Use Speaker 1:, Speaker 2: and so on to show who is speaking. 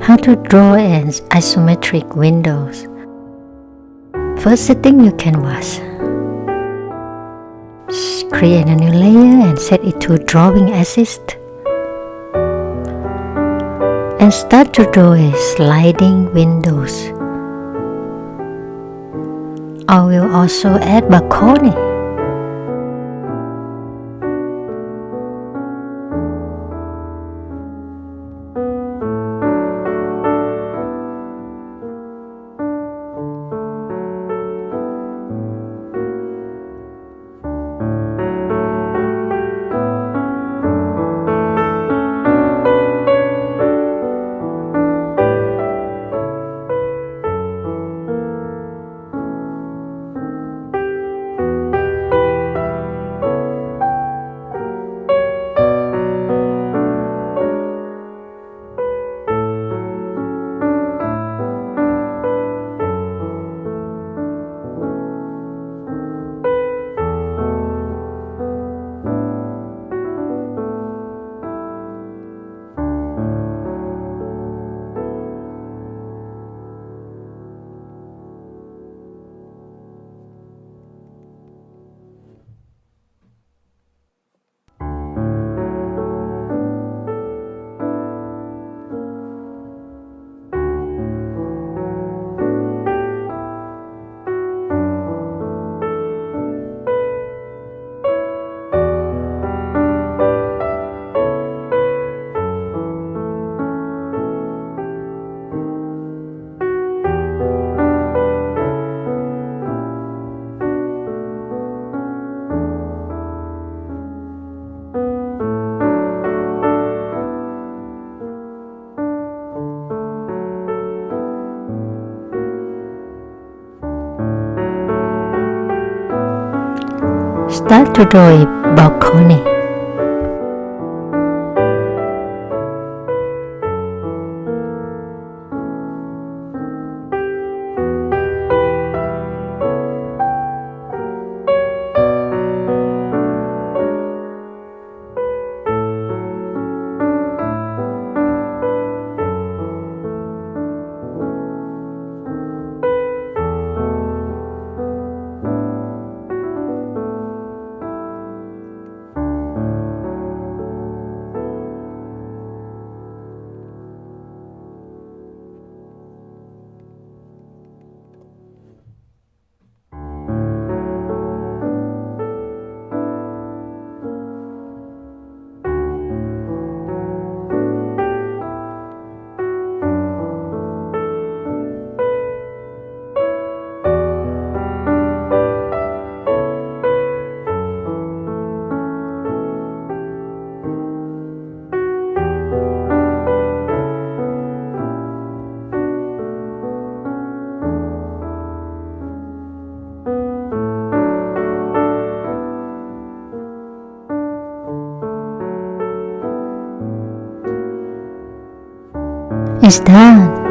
Speaker 1: How to draw an isometric windows. First, setting your canvas. Create a new layer and set it to drawing assist. And start to draw a sliding windows. I will also add balcony. Start to draw a balcony. It's done.